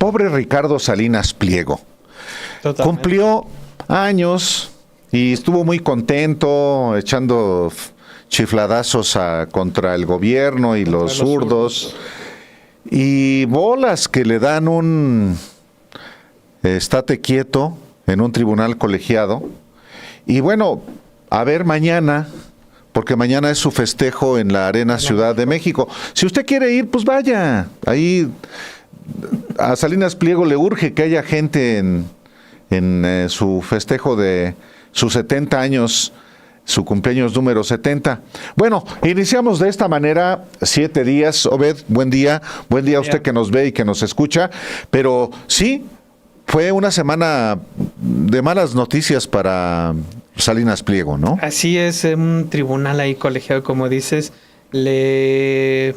pobre Ricardo Salinas Pliego. Totalmente. Cumplió años y estuvo muy contento echando chifladazos contra el gobierno y los zurdos. Y bolas que le dan un estate quieto en un tribunal colegiado. Y bueno, a ver mañana, porque mañana es su festejo en la Arena Ciudad de México. Si usted quiere ir, pues vaya. Ahí a Salinas Pliego le urge que haya gente en su festejo de sus 70 años, su cumpleaños número 70. Bueno, iniciamos de esta manera 7 días. Obed, buen día a usted que nos ve y que nos escucha, pero sí, fue una semana de malas noticias para Salinas Pliego, ¿no? Así es, un tribunal ahí colegiado, como dices, le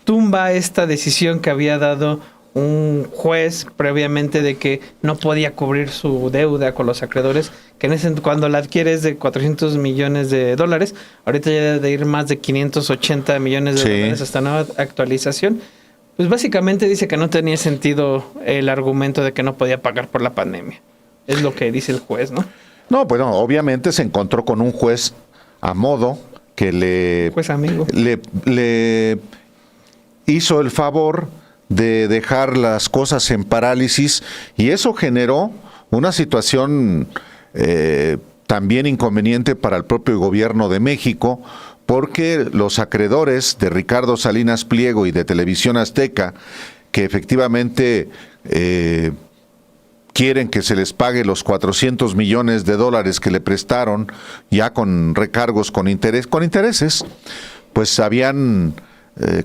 tumba esta decisión que había dado un juez previamente de que no podía cubrir su deuda con los acreedores, que cuando la adquieres de $400 millones, ahorita ya debe de ir más de 580 millones de dólares esta nueva actualización. Pues básicamente dice que no tenía sentido el argumento de que no podía pagar por la pandemia. Es lo que dice el juez, ¿no? No, pues no, obviamente se encontró con un juez a modo que le hizo el favor de dejar las cosas en parálisis, y eso generó una situación también inconveniente para el propio gobierno de México, porque los acreedores de Ricardo Salinas Pliego y de Televisión Azteca, que efectivamente quieren que se les pague los $400 millones que le prestaron, ya con recargos con intereses, pues habían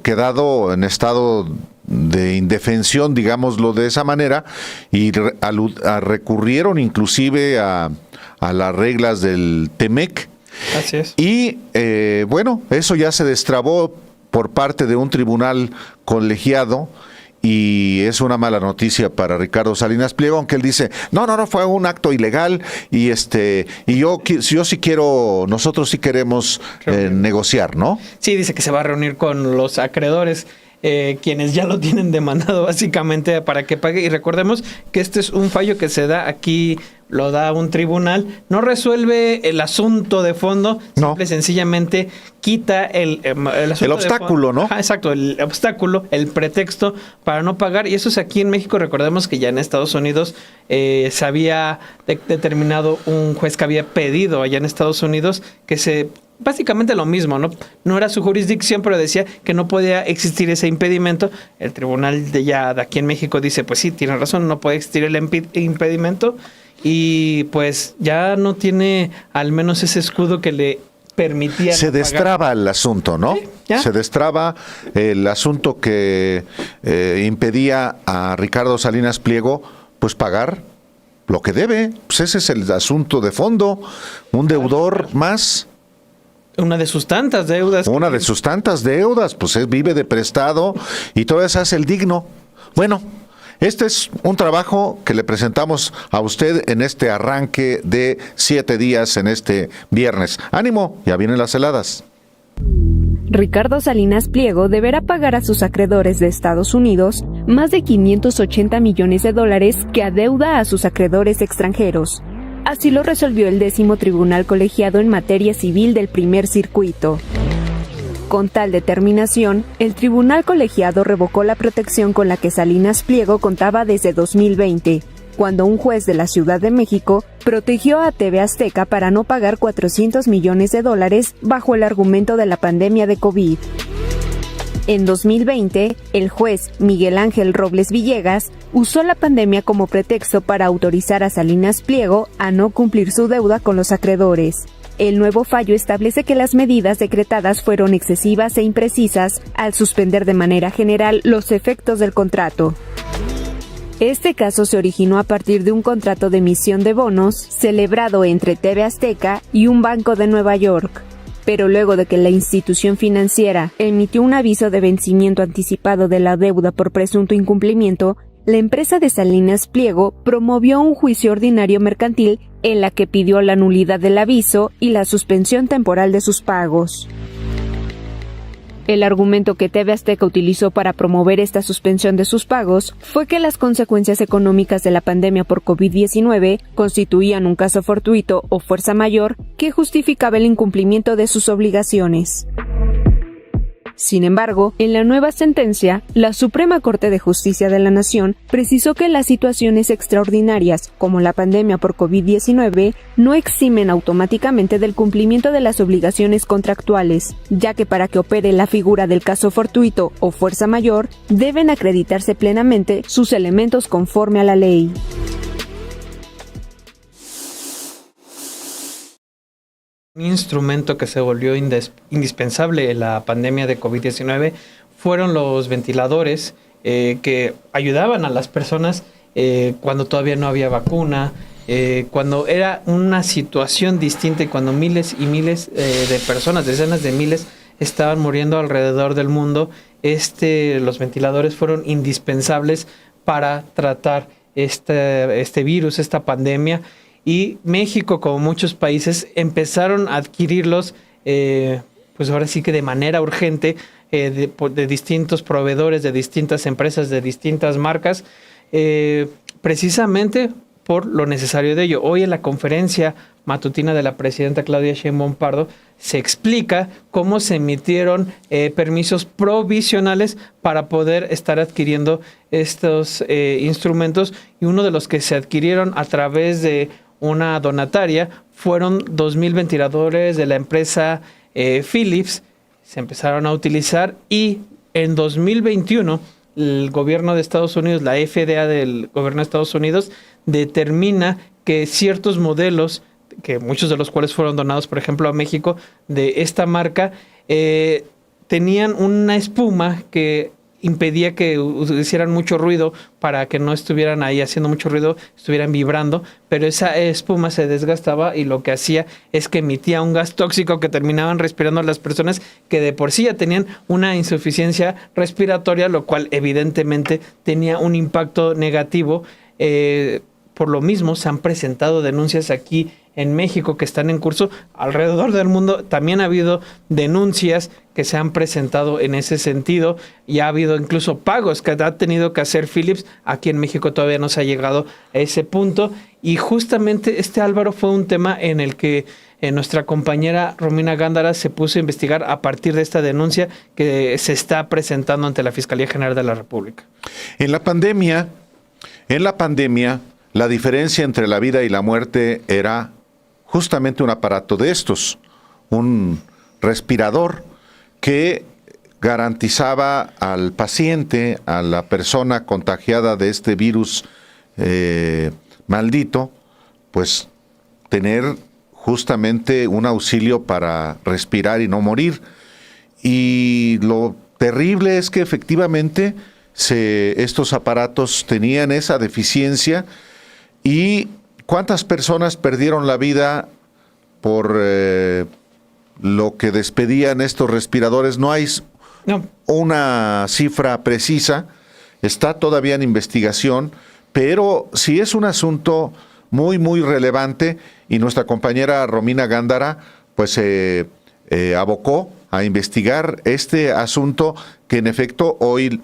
quedado en estado de indefensión, digámoslo de esa manera, y recurrieron inclusive a las reglas del TEMEC. Así es. Y bueno, eso ya se destrabó por parte de un tribunal colegiado, y es una mala noticia para Ricardo Salinas Pliego, aunque él dice, no, fue un acto ilegal, y yo sí quiero, nosotros sí queremos negociar, ¿no? Sí, dice que se va a reunir con los acreedores, quienes ya lo tienen demandado básicamente para que pague, y recordemos que este es un fallo que se da aquí, lo da un tribunal, no resuelve el asunto de fondo, simple y sencillamente quita el obstáculo, ¿no? Ajá, exacto, el obstáculo, el pretexto para no pagar, y eso es aquí en México. Recordemos que ya en Estados Unidos se había determinado, un juez que había pedido allá en Estados Unidos que básicamente lo mismo, ¿no? No era su jurisdicción, pero decía que no podía existir ese impedimento. El tribunal de aquí en México dice, pues sí, tiene razón, no puede existir el impedimento, y pues ya no tiene al menos ese escudo que le permitía. Se destraba el asunto, ¿no? Sí, se destraba el asunto que impedía a Ricardo Salinas Pliego pues pagar lo que debe. Pues ese es el asunto de fondo, un deudor más. Una de sus tantas deudas. Pues vive de prestado y todavía se hace el digno. Bueno, este es un trabajo que le presentamos a usted en este arranque de 7 días en este viernes. ¡Ánimo! Ya vienen las heladas. Ricardo Salinas Pliego deberá pagar a sus acreedores de Estados Unidos más de 580 millones de dólares que adeuda a sus acreedores extranjeros. Así lo resolvió el 10º Tribunal Colegiado en Materia Civil del Primer Circuito. Con tal determinación, el Tribunal Colegiado revocó la protección con la que Salinas Pliego contaba desde 2020, cuando un juez de la Ciudad de México protegió a TV Azteca para no pagar $400 millones bajo el argumento de la pandemia de COVID. En 2020, el juez Miguel Ángel Robles Villegas usó la pandemia como pretexto para autorizar a Salinas Pliego a no cumplir su deuda con los acreedores. El nuevo fallo establece que las medidas decretadas fueron excesivas e imprecisas al suspender de manera general los efectos del contrato. Este caso se originó a partir de un contrato de emisión de bonos celebrado entre TV Azteca y un banco de Nueva York. Pero luego de que la institución financiera emitió un aviso de vencimiento anticipado de la deuda por presunto incumplimiento, la empresa de Salinas Pliego promovió un juicio ordinario mercantil en la que pidió la nulidad del aviso y la suspensión temporal de sus pagos. El argumento que TV Azteca utilizó para promover esta suspensión de sus pagos fue que las consecuencias económicas de la pandemia por COVID-19 constituían un caso fortuito o fuerza mayor que justificaba el incumplimiento de sus obligaciones. Sin embargo, en la nueva sentencia, la Suprema Corte de Justicia de la Nación precisó que las situaciones extraordinarias, como la pandemia por COVID-19, no eximen automáticamente del cumplimiento de las obligaciones contractuales, ya que para que opere la figura del caso fortuito o fuerza mayor, deben acreditarse plenamente sus elementos conforme a la ley. Un instrumento que se volvió indispensable en la pandemia de COVID-19 fueron los ventiladores que ayudaban a las personas cuando todavía no había vacuna, cuando era una situación distinta y cuando miles y miles de personas, decenas de miles, estaban muriendo alrededor del mundo. Los ventiladores fueron indispensables para tratar este virus, esta pandemia. Y México, como muchos países, empezaron a adquirirlos, pues ahora sí que de manera urgente, de distintos proveedores, de distintas empresas, de distintas marcas, precisamente por lo necesario de ello. Hoy en la conferencia matutina de la presidenta Claudia Sheinbaum Pardo se explica cómo se emitieron permisos provisionales para poder estar adquiriendo estos instrumentos, y uno de los que se adquirieron a través de una donataria fueron 2,000 ventiladores de la empresa Philips. Se empezaron a utilizar y en 2021 el gobierno de Estados Unidos, la FDA del gobierno de Estados Unidos, determina que ciertos modelos, que muchos de los cuales fueron donados, por ejemplo, a México, de esta marca, tenían una espuma que impedía que hicieran mucho ruido, para que no estuvieran ahí haciendo mucho ruido, estuvieran vibrando, pero esa espuma se desgastaba y lo que hacía es que emitía un gas tóxico que terminaban respirando las personas que de por sí ya tenían una insuficiencia respiratoria, lo cual evidentemente tenía un impacto negativo. Por lo mismo se han presentado denuncias aquí en México que están en curso. Alrededor del mundo también ha habido denuncias que se han presentado en ese sentido, y ha habido incluso pagos que ha tenido que hacer Philips. Aquí en México todavía no se ha llegado a ese punto, y justamente Álvaro, fue un tema en el que nuestra compañera Romina Gándara se puso a investigar a partir de esta denuncia que se está presentando ante la Fiscalía General de la República. En la pandemia, la diferencia entre la vida y la muerte era justamente un aparato de estos, un respirador que garantizaba al paciente, a la persona contagiada de este virus maldito, pues tener justamente un auxilio para respirar y no morir. Y lo terrible es que efectivamente estos aparatos tenían esa deficiencia. ¿Y cuántas personas perdieron la vida por lo que despedían estos respiradores? No hay una cifra precisa, está todavía en investigación, pero sí es un asunto muy, muy relevante, y nuestra compañera Romina Gándara pues se abocó a investigar este asunto, que en efecto hoy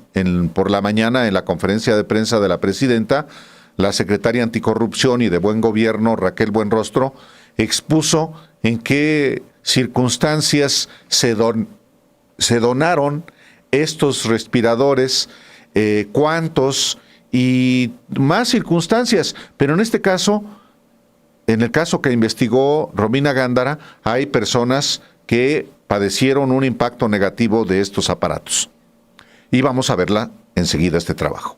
por la mañana en la conferencia de prensa de la presidenta, la secretaria Anticorrupción y de Buen Gobierno, Raquel Buenrostro, expuso en qué circunstancias se donaron estos respiradores, cuántos y más circunstancias. Pero en este caso, en el caso que investigó Romina Gándara, hay personas que padecieron un impacto negativo de estos aparatos. Y vamos a verla enseguida, este trabajo.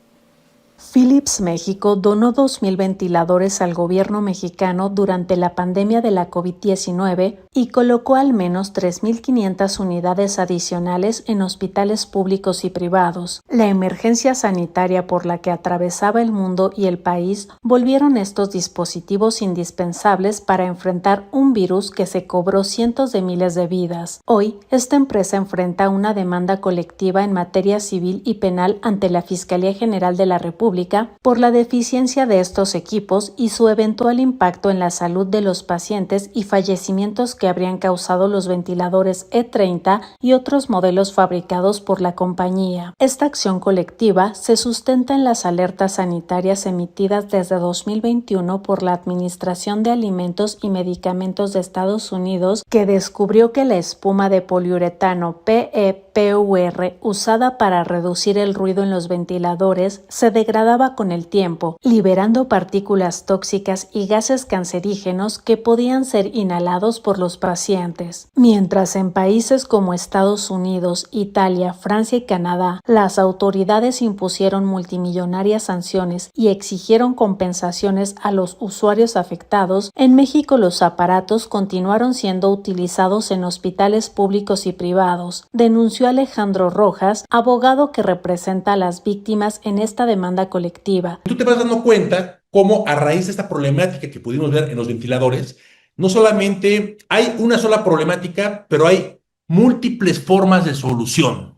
Philips México donó 2,000 ventiladores al gobierno mexicano durante la pandemia de la COVID-19 y colocó al menos 3,500 unidades adicionales en hospitales públicos y privados. La emergencia sanitaria por la que atravesaba el mundo y el país volvieron estos dispositivos indispensables para enfrentar un virus que se cobró cientos de miles de vidas. Hoy, esta empresa enfrenta una demanda colectiva en materia civil y penal ante la Fiscalía General de la República República por la deficiencia de estos equipos y su eventual impacto en la salud de los pacientes y fallecimientos que habrían causado los ventiladores E30 y otros modelos fabricados por la compañía. Esta acción colectiva se sustenta en las alertas sanitarias emitidas desde 2021 por la Administración de Alimentos y Medicamentos de Estados Unidos, que descubrió que la espuma de poliuretano PEPUR usada para reducir el ruido en los ventiladores se degradaba con el tiempo, liberando partículas tóxicas y gases cancerígenos que podían ser inhalados por los pacientes. Mientras en países como Estados Unidos, Italia, Francia y Canadá, las autoridades impusieron multimillonarias sanciones y exigieron compensaciones a los usuarios afectados, en México los aparatos continuaron siendo utilizados en hospitales públicos y privados, denunció Alejandro Rojas, abogado que representa a las víctimas en esta demanda colectiva. Tú te vas dando cuenta cómo a raíz de esta problemática que pudimos ver en los ventiladores, no solamente hay una sola problemática, pero hay múltiples formas de solución.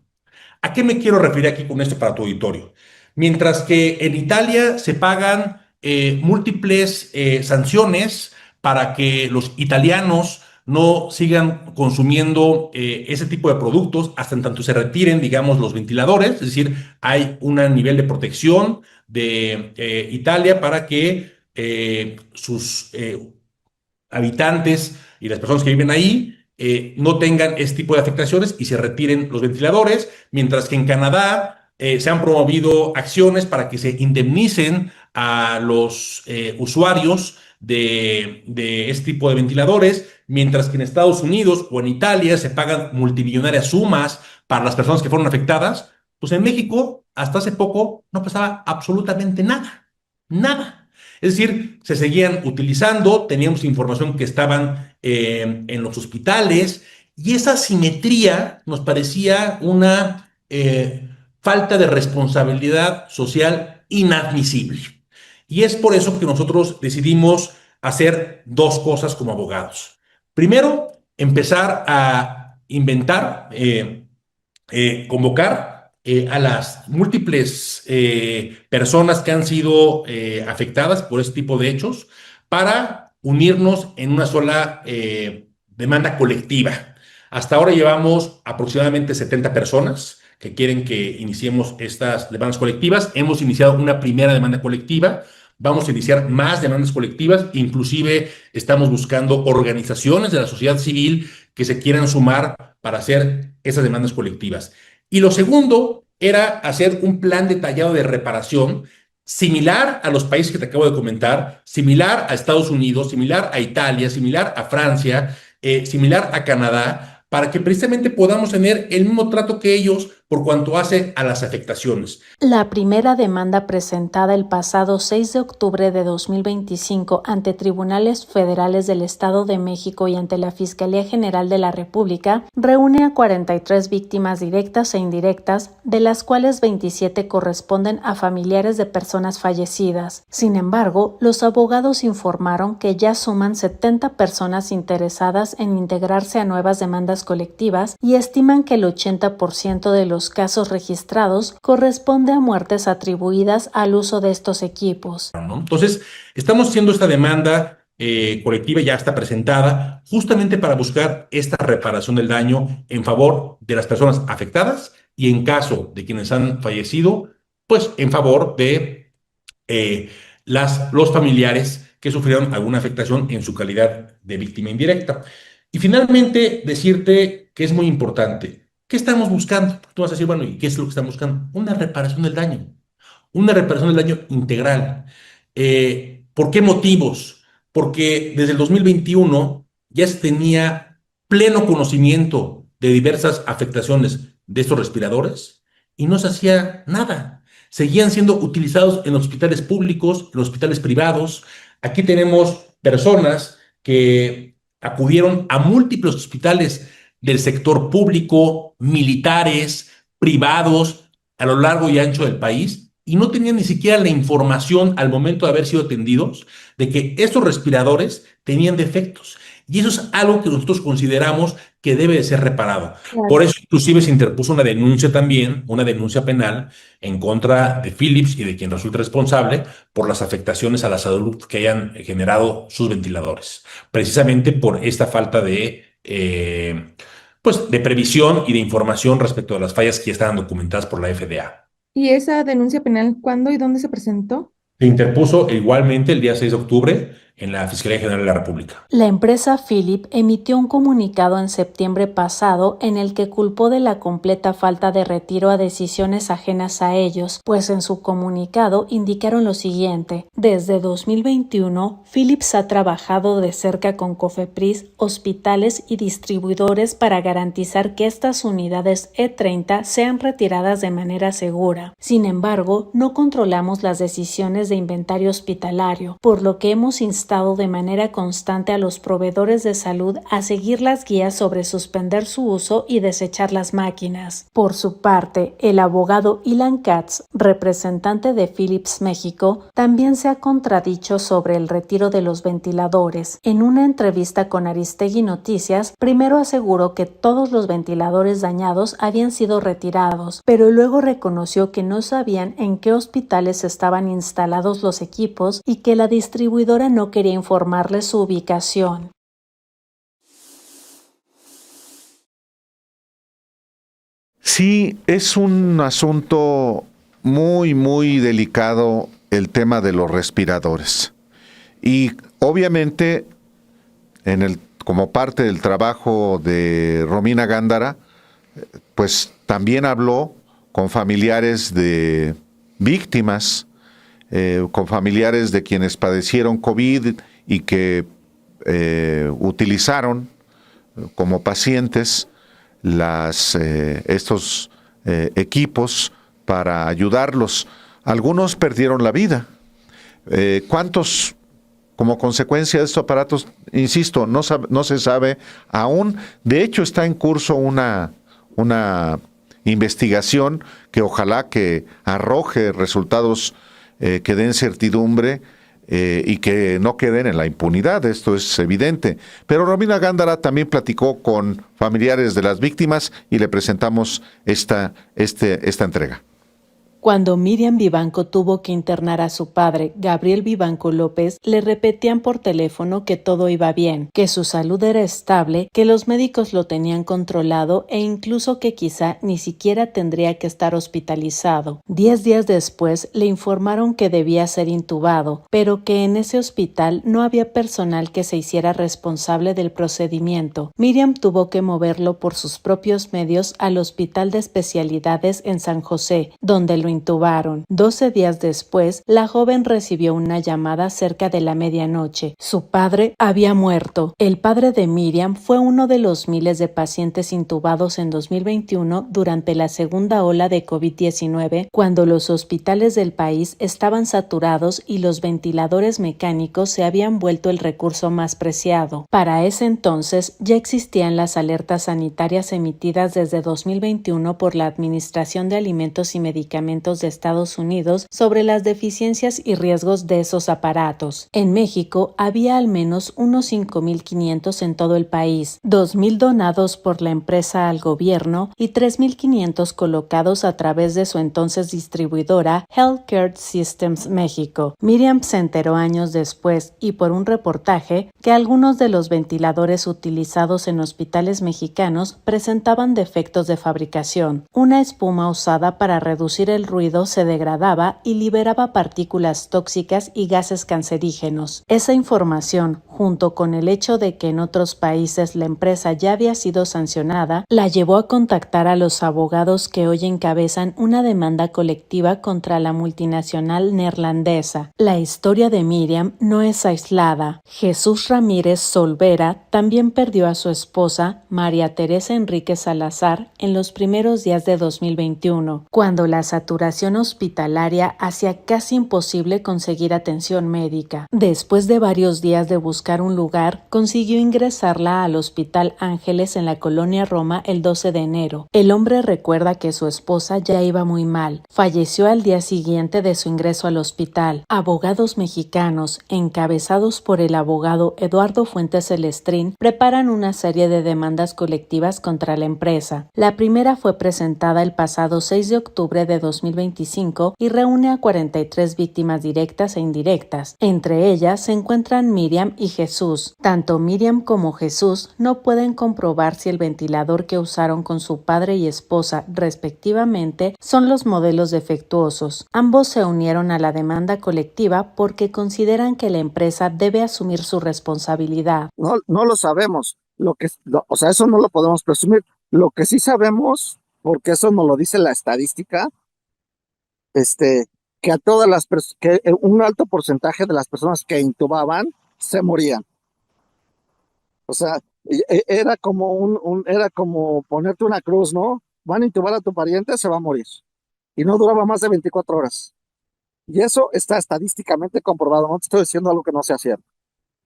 ¿A qué me quiero referir aquí con esto para tu auditorio? Mientras que en Italia se pagan múltiples sanciones para que los italianos no sigan consumiendo ese tipo de productos hasta en tanto se retiren, digamos, los ventiladores. Es decir, hay un nivel de protección de Italia para que sus habitantes y las personas que viven ahí no tengan este tipo de afectaciones y se retiren los ventiladores, mientras que en Canadá se han promovido acciones para que se indemnicen a los usuarios de este tipo de ventiladores, mientras que en Estados Unidos o en Italia se pagan multimillonarias sumas para las personas que fueron afectadas. Pues en México, hasta hace poco, no pasaba absolutamente nada, nada. Es decir, se seguían utilizando, teníamos información que estaban en los hospitales, y esa asimetría nos parecía una falta de responsabilidad social inadmisible. Y es por eso que nosotros decidimos hacer dos cosas como abogados. Primero, empezar a inventar, convocar a las múltiples personas que han sido afectadas por este tipo de hechos para unirnos en una sola demanda colectiva. Hasta ahora llevamos aproximadamente 70 personas que quieren que iniciemos estas demandas colectivas. Hemos iniciado una primera demanda colectiva. Vamos a iniciar más demandas colectivas, inclusive estamos buscando organizaciones de la sociedad civil que se quieran sumar para hacer esas demandas colectivas. Y lo segundo era hacer un plan detallado de reparación similar a los países que te acabo de comentar, similar a Estados Unidos, similar a Italia, similar a Francia, similar a Canadá, para que precisamente podamos tener el mismo trato que ellos por cuanto hace a las afectaciones. La primera demanda presentada el pasado 6 de octubre de 2025 ante tribunales federales del Estado de México y ante la Fiscalía General de la República reúne a 43 víctimas directas e indirectas, de las cuales 27 corresponden a familiares de personas fallecidas. Sin embargo, los abogados informaron que ya suman 70 personas interesadas en integrarse a nuevas demandas colectivas y estiman que el 80% de los casos registrados corresponde a muertes atribuidas al uso de estos equipos. Entonces, estamos haciendo esta demanda colectiva, ya está presentada, justamente para buscar esta reparación del daño en favor de las personas afectadas y en caso de quienes han fallecido, pues en favor de los familiares que sufrieron alguna afectación en su calidad de víctima indirecta. Y finalmente, decirte que es muy importante. ¿Qué estamos buscando? Tú vas a decir, bueno, ¿y qué es lo que estamos buscando? Una reparación del daño. Una reparación del daño integral. ¿Por qué motivos? Porque desde el 2021 ya se tenía pleno conocimiento de diversas afectaciones de estos respiradores y no se hacía nada. Seguían siendo utilizados en hospitales públicos, en hospitales privados. Aquí tenemos personas que acudieron a múltiples hospitales del sector público, militares, privados, a lo largo y ancho del país, y no tenían ni siquiera la información al momento de haber sido atendidos de que estos respiradores tenían defectos. Y eso es algo que nosotros consideramos que debe de ser reparado. Claro. Por eso inclusive se interpuso una denuncia también, una denuncia penal en contra de Philips y de quien resulte responsable por las afectaciones a la salud que hayan generado sus ventiladores, precisamente por esta falta pues, de previsión y de información respecto a las fallas que ya estaban documentadas por la FDA. ¿Y esa denuncia penal cuándo y dónde se presentó? Se interpuso igualmente el día 6 de octubre en la Fiscalía General de la República. La empresa Philips emitió un comunicado en septiembre pasado en el que culpó de la completa falta de retiro a decisiones ajenas a ellos, pues en su comunicado indicaron lo siguiente: desde 2021, Philips ha trabajado de cerca con Cofepris, hospitales y distribuidores para garantizar que estas unidades E30 sean retiradas de manera segura. Sin embargo, no controlamos las decisiones de inventario hospitalario, por lo que hemos instado de manera constante a los proveedores de salud a seguir las guías sobre suspender su uso y desechar las máquinas. Por su parte, el abogado Ilan Katz, representante de Philips México, también se ha contradicho sobre el retiro de los ventiladores. En una entrevista con Aristegui Noticias, primero aseguró que todos los ventiladores dañados habían sido retirados, pero luego reconoció que no sabían en qué hospitales estaban instalados los equipos y que la distribuidora no quería informarles su ubicación. Sí, es un asunto muy, muy delicado el tema de los respiradores. Y obviamente, como parte del trabajo de Romina Gándara, pues también habló con familiares de víctimas, con familiares de quienes padecieron COVID y que utilizaron como pacientes estos equipos para ayudarlos. Algunos perdieron la vida. ¿Cuántos, como consecuencia de estos aparatos? Insisto, no se sabe aún. De hecho, está en curso una investigación que ojalá que arroje resultados que den certidumbre y que no queden en la impunidad. Esto es evidente. Pero Romina Gándara también platicó con familiares de las víctimas y le presentamos esta entrega. Cuando Miriam Vivanco tuvo que internar a su padre, Gabriel Vivanco López, le repetían por teléfono que todo iba bien, que su salud era estable, que los médicos lo tenían controlado e incluso que quizá ni siquiera tendría que estar hospitalizado. 10 días después le informaron que debía ser intubado, pero que en ese hospital no había personal que se hiciera responsable del procedimiento. Miriam tuvo que moverlo por sus propios medios al Hospital de Especialidades en San José, donde lo intubaron. 12 días después, la joven recibió una llamada cerca de la medianoche. Su padre había muerto. El padre de Miriam fue uno de los miles de pacientes intubados en 2021 durante la segunda ola de COVID-19, cuando los hospitales del país estaban saturados y los ventiladores mecánicos se habían vuelto el recurso más preciado. Para ese entonces ya existían las alertas sanitarias emitidas desde 2021 por la Administración de Alimentos y Medicamentos de Estados Unidos sobre las deficiencias y riesgos de esos aparatos. En México había al menos unos 5.500 en todo el país, 2.000 donados por la empresa al gobierno y 3.500 colocados a través de su entonces distribuidora Healthcare Systems México. Miriam se enteró años después y por un reportaje que algunos de los ventiladores utilizados en hospitales mexicanos presentaban defectos de fabricación. Una espuma usada para reducir el ruido se degradaba y liberaba partículas tóxicas y gases cancerígenos. Esa información, junto con el hecho de que en otros países la empresa ya había sido sancionada, la llevó a contactar a los abogados que hoy encabezan una demanda colectiva contra la multinacional neerlandesa. La historia de Miriam no es aislada. Jesús Ramírez Solvera también perdió a su esposa, María Teresa Enríquez Salazar, en los primeros días de 2021, cuando la saturación hospitalaria hacía casi imposible conseguir atención médica. Después de varios días de buscar buscar un lugar, consiguió ingresarla al Hospital Ángeles en la colonia Roma el 12 de enero. El hombre recuerda que su esposa ya iba muy mal. Falleció al día siguiente de su ingreso al hospital. Abogados mexicanos, encabezados por el abogado Eduardo Fuentes Celestrín, preparan una serie de demandas colectivas contra la empresa. La primera fue presentada el pasado 6 de octubre de 2025 y reúne a 43 víctimas directas e indirectas. Entre ellas se encuentran Miriam y Jesús. Tanto Miriam como Jesús no pueden comprobar si el ventilador que usaron con su padre y esposa, respectivamente, son los modelos defectuosos. Ambos se unieron a la demanda colectiva porque consideran que la empresa debe asumir su responsabilidad. No lo sabemos. Eso no lo podemos presumir. Lo que sí sabemos, porque eso nos lo dice la estadística, que a todas las que un alto porcentaje de las personas que intubaban se morían. O sea, era como ponerte una cruz, ¿no? Van a intubar a tu pariente, se va a morir. Y no duraba más de 24 horas. Y eso está estadísticamente comprobado. No te estoy diciendo algo que no sea cierto.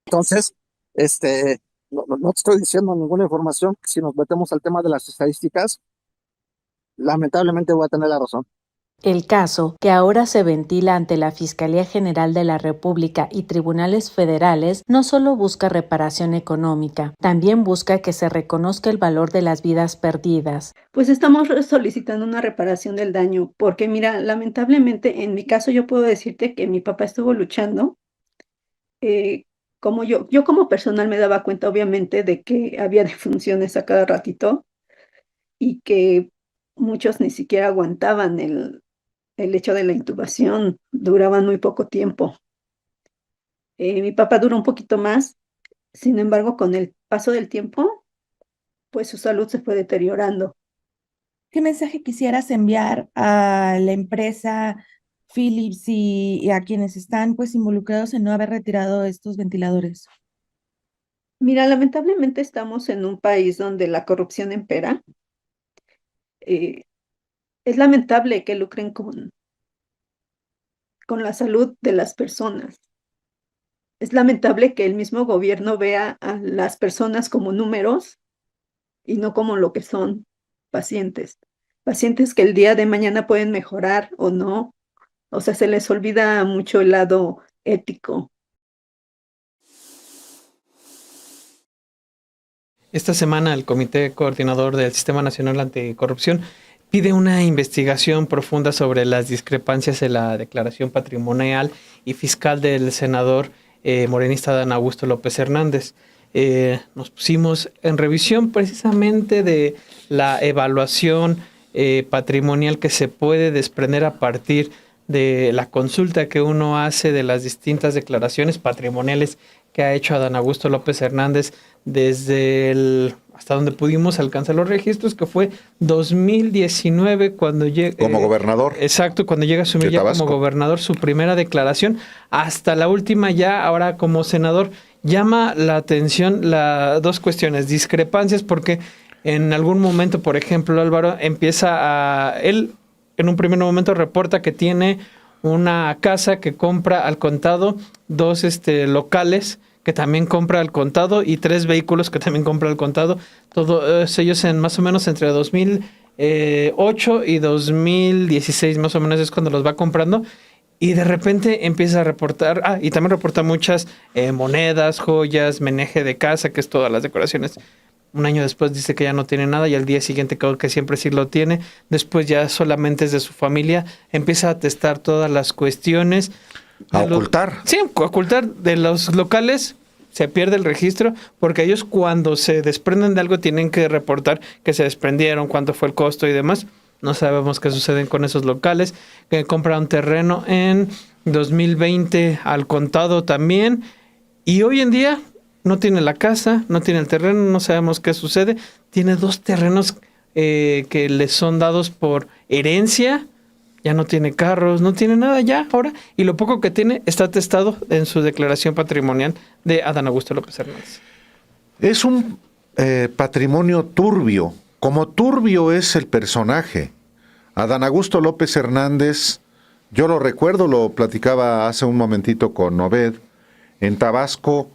Entonces, no te estoy diciendo ninguna información. Si nos metemos al tema de las estadísticas, lamentablemente voy a tener la razón. El caso, que ahora se ventila ante la Fiscalía General de la República y tribunales federales, no solo busca reparación económica, también busca que se reconozca el valor de las vidas perdidas. Pues estamos solicitando una reparación del daño, porque mira, lamentablemente en mi caso yo puedo decirte que mi papá estuvo luchando. Como yo como personal me daba cuenta obviamente de que había defunciones a cada ratito y que muchos ni siquiera aguantaban el hecho de la intubación, duraban muy poco tiempo. Mi papá duró un poquito más, sin embargo, con el paso del tiempo, pues su salud se fue deteriorando. ¿Qué mensaje quisieras enviar a la empresa Philips y a quienes están pues involucrados en no haber retirado estos ventiladores? Mira, lamentablemente estamos en un país donde la corrupción impera. Es lamentable que lucren con la salud de las personas. Es lamentable que el mismo gobierno vea a las personas como números y no como lo que son, pacientes. Pacientes que el día de mañana pueden mejorar o no. O sea, se les olvida mucho el lado ético. Esta semana el Comité Coordinador del Sistema Nacional Anticorrupción pide una investigación profunda sobre las discrepancias en la declaración patrimonial y fiscal del senador morenista Dan Augusto López Hernández. Nos pusimos en revisión precisamente de la evaluación patrimonial que se puede desprender a partir de la consulta que uno hace de las distintas declaraciones patrimoniales que ha hecho Adán Augusto López Hernández desde hasta donde pudimos alcanzar los registros, que fue 2019 cuando llega... Como gobernador. Exacto, cuando llega a asumir ya como gobernador su primera declaración, hasta la última ya, ahora como senador. Llama la atención dos cuestiones, discrepancias, porque en algún momento, por ejemplo, Álvaro él en un primer momento reporta que tiene una casa que compra al contado, 2 locales que también compra al contado y 3 vehículos que también compra al contado. Todos ellos en más o menos entre 2008 y 2016 más o menos es cuando los va comprando. Y de repente empieza a reportar, y también reporta muchas monedas, joyas, meneje de casa, que es todas las decoraciones. Un año después dice que ya no tiene nada y al día siguiente creo que siempre sí lo tiene. Después ya solamente es de su familia. Empieza a atestar todas las cuestiones. A ocultar. Sí, ocultar de los locales. Se pierde el registro porque ellos cuando se desprenden de algo tienen que reportar que se desprendieron, cuánto fue el costo y demás. No sabemos qué sucede con esos locales. Que compraron terreno en 2020 al contado también. Y hoy en día no tiene la casa, no tiene el terreno, no sabemos qué sucede. Tiene 2 terrenos que le son dados por herencia. Ya no tiene carros, no tiene nada ya ahora. Y lo poco que tiene está atestado en su declaración patrimonial de Adán Augusto López Hernández. Es un patrimonio turbio. Como turbio es el personaje. Adán Augusto López Hernández, yo lo recuerdo, lo platicaba hace un momentito con Obed, en Tabasco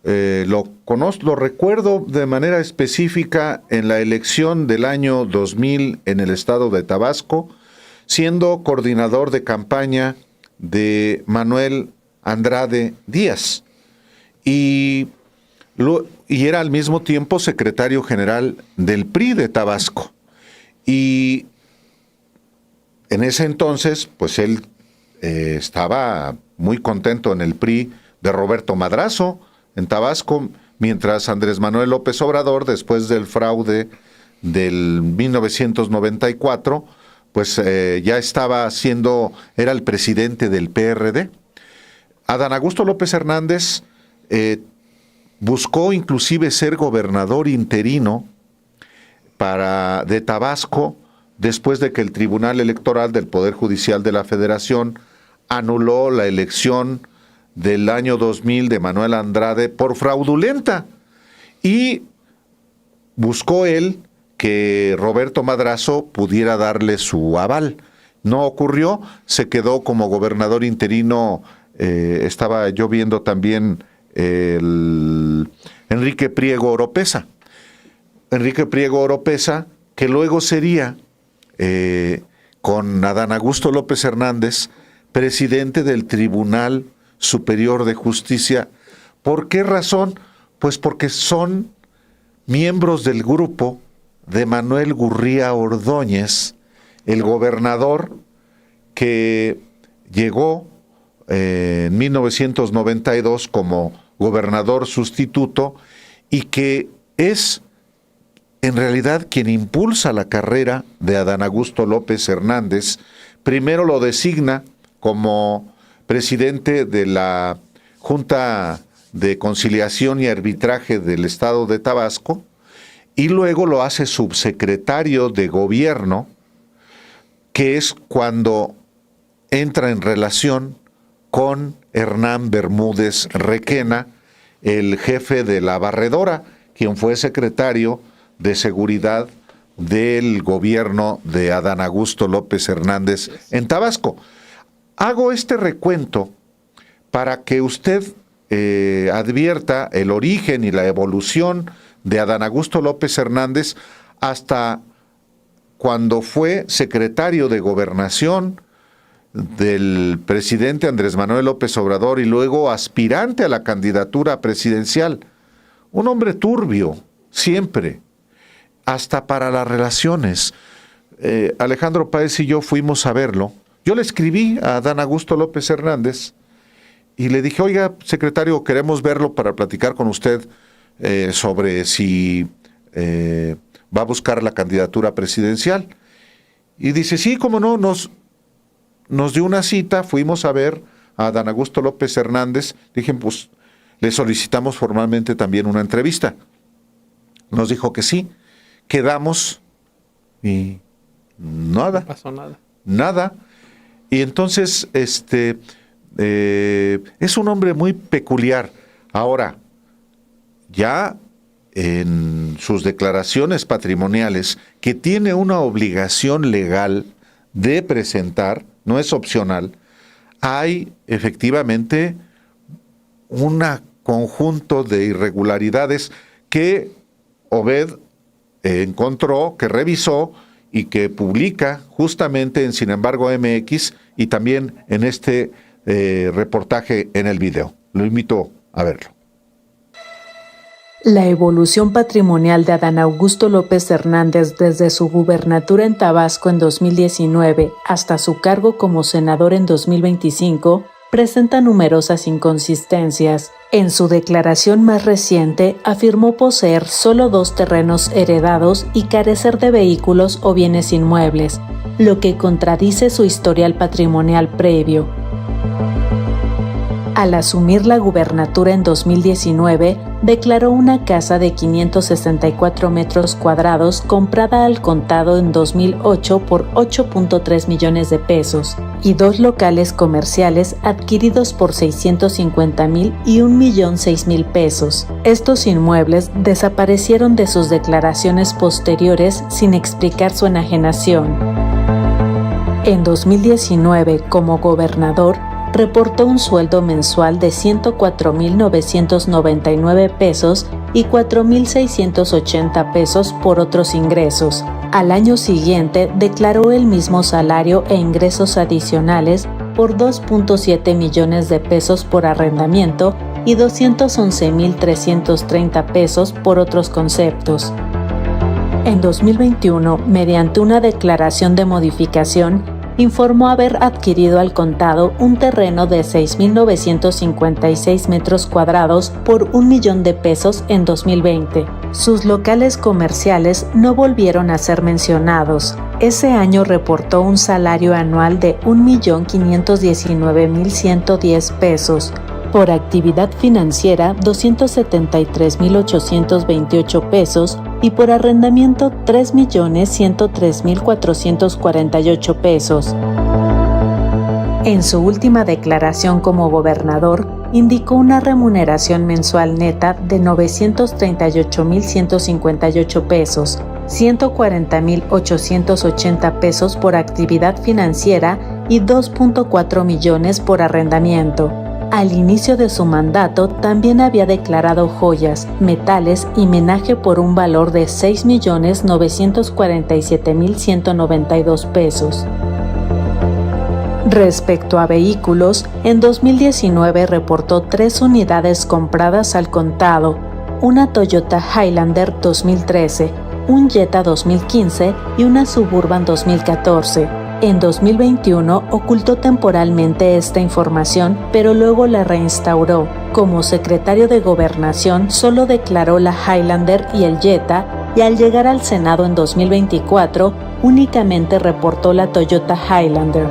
lo recuerdo de manera específica en la elección del año 2000 en el estado de Tabasco, siendo coordinador de campaña de Manuel Andrade Díaz. Y era al mismo tiempo secretario general del PRI de Tabasco. Y en ese entonces, pues él estaba muy contento en el PRI de Roberto Madrazo en Tabasco, mientras Andrés Manuel López Obrador, después del fraude del 1994, pues ya era el presidente del PRD. Adán Augusto López Hernández buscó inclusive ser gobernador interino de Tabasco, después de que el Tribunal Electoral del Poder Judicial de la Federación anuló la elección del año 2000 de Manuel Andrade por fraudulenta, y buscó él que Roberto Madrazo pudiera darle su aval. No ocurrió, se quedó como gobernador interino. Estaba yo viendo también Enrique Priego Oropesa. Enrique Priego Oropesa, que luego sería, con Adán Augusto López Hernández, presidente del Tribunal Superior de Justicia. ¿Por qué razón? Pues porque son miembros del grupo de Manuel Gurría Ordóñez, el gobernador que llegó en 1992 como gobernador sustituto y que es en realidad quien impulsa la carrera de Adán Augusto López Hernández. Primero lo designa como presidente de la Junta de Conciliación y Arbitraje del Estado de Tabasco, y luego lo hace subsecretario de Gobierno, que es cuando entra en relación con Hernán Bermúdez Requena, el jefe de la Barredora, quien fue secretario de Seguridad del gobierno de Adán Augusto López Hernández en Tabasco. Hago este recuento para que usted advierta el origen y la evolución de Adán Augusto López Hernández hasta cuando fue secretario de Gobernación del presidente Andrés Manuel López Obrador y luego aspirante a la candidatura presidencial. Un hombre turbio, siempre, hasta para las relaciones. Alejandro Páez y yo fuimos a verlo. Yo le escribí a Adán Augusto López Hernández y le dije: oiga, secretario, queremos verlo para platicar con usted sobre si va a buscar la candidatura presidencial. Y dice: sí, cómo no, nos dio una cita, fuimos a ver a Adán Augusto López Hernández. Dije: pues le solicitamos formalmente también una entrevista. Nos dijo que sí, quedamos y nada. No pasó nada. Nada. Y entonces, es un hombre muy peculiar. Ahora, ya en sus declaraciones patrimoniales, que tiene una obligación legal de presentar, no es opcional, hay efectivamente un conjunto de irregularidades que Obed encontró, que revisó y que publica justamente en Sin embargo MX y también en este reportaje en el video. Lo invito a verlo. La evolución patrimonial de Adán Augusto López Hernández desde su gubernatura en Tabasco en 2019 hasta su cargo como senador en 2025 presenta numerosas inconsistencias. En su declaración más reciente afirmó poseer solo 2 terrenos heredados y carecer de vehículos o bienes inmuebles, lo que contradice su historial patrimonial previo. Al asumir la gubernatura en 2019, declaró una casa de 564 metros cuadrados comprada al contado en 2008 por 8.3 millones de pesos y 2 locales comerciales adquiridos por 650,000 y 1,006,000 pesos. Estos inmuebles desaparecieron de sus declaraciones posteriores sin explicar su enajenación. En 2019, como gobernador, reportó un sueldo mensual de 104,999 pesos y 4,680 pesos por otros ingresos. Al año siguiente declaró el mismo salario e ingresos adicionales por 2.7 millones de pesos por arrendamiento y 211,330 pesos por otros conceptos. En 2021, mediante una declaración de modificación, informó haber adquirido al contado un terreno de 6,956 metros cuadrados por 1 millón de pesos en 2020. Sus locales comerciales no volvieron a ser mencionados. Ese año reportó un salario anual de 1,519,110 pesos. Por actividad financiera, 273,828 pesos y por arrendamiento 3,103,448 pesos. En su última declaración como gobernador, indicó una remuneración mensual neta de 938,158 pesos, 140,880 pesos por actividad financiera y 2.4 millones por arrendamiento. Al inicio de su mandato también había declarado joyas, metales y menaje por un valor de 6,947,192 pesos. Respecto a vehículos, en 2019 reportó 3 unidades compradas al contado, una Toyota Highlander 2013, un Jetta 2015 y una Suburban 2014. En 2021 ocultó temporalmente esta información, pero luego la reinstauró. Como secretario de Gobernación solo declaró la Highlander y el Jetta, y al llegar al Senado en 2024 únicamente reportó la Toyota Highlander.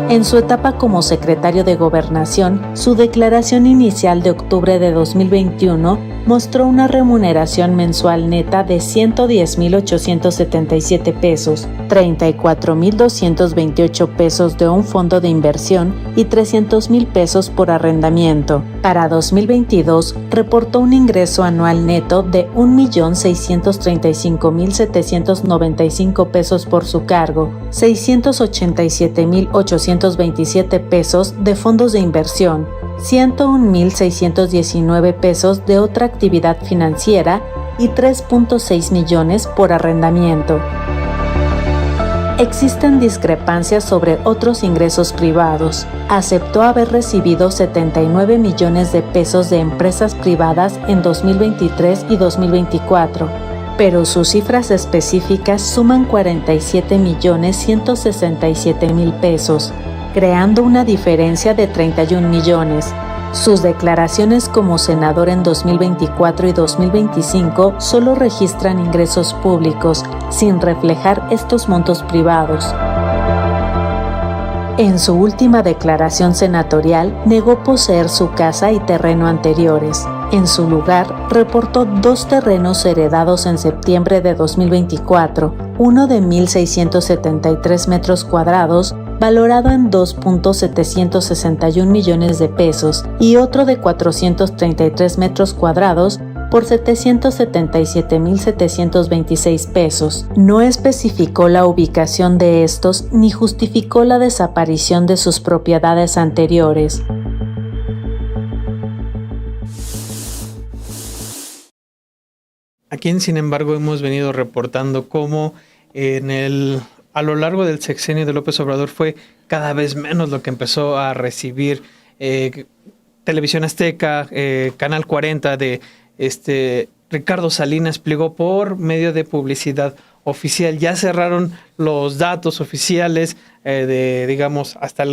En su etapa como secretario de Gobernación, su declaración inicial de octubre de 2021 mostró una remuneración mensual neta de 110,877 pesos, 34,228 pesos de un fondo de inversión y 300,000 pesos por arrendamiento. Para 2022, reportó un ingreso anual neto de 1,635,795 pesos por su cargo, 687,827 pesos de fondos de inversión, 101,619 pesos de otra actividad financiera y 3.6 millones por arrendamiento. Existen discrepancias sobre otros ingresos privados. Aceptó haber recibido 79 millones de pesos de empresas privadas en 2023 y 2024, pero sus cifras específicas suman 47,167,000 pesos, creando una diferencia de 31 millones. Sus declaraciones como senador en 2024 y 2025 solo registran ingresos públicos, sin reflejar estos montos privados. En su última declaración senatorial, negó poseer su casa y terreno anteriores. En su lugar, reportó 2 terrenos heredados en septiembre de 2024, uno de 1,673 metros cuadrados, valorado en 2.761 millones de pesos, y otro de 433 metros cuadrados por 777,726 pesos. No especificó la ubicación de estos ni justificó la desaparición de sus propiedades anteriores. Aquí, sin embargo, hemos venido reportando cómo a lo largo del sexenio de López Obrador fue cada vez menos lo que empezó a recibir Televisión Azteca, Canal 40 de Ricardo Salinas Pliego por medio de publicidad oficial. Ya cerraron los datos oficiales hasta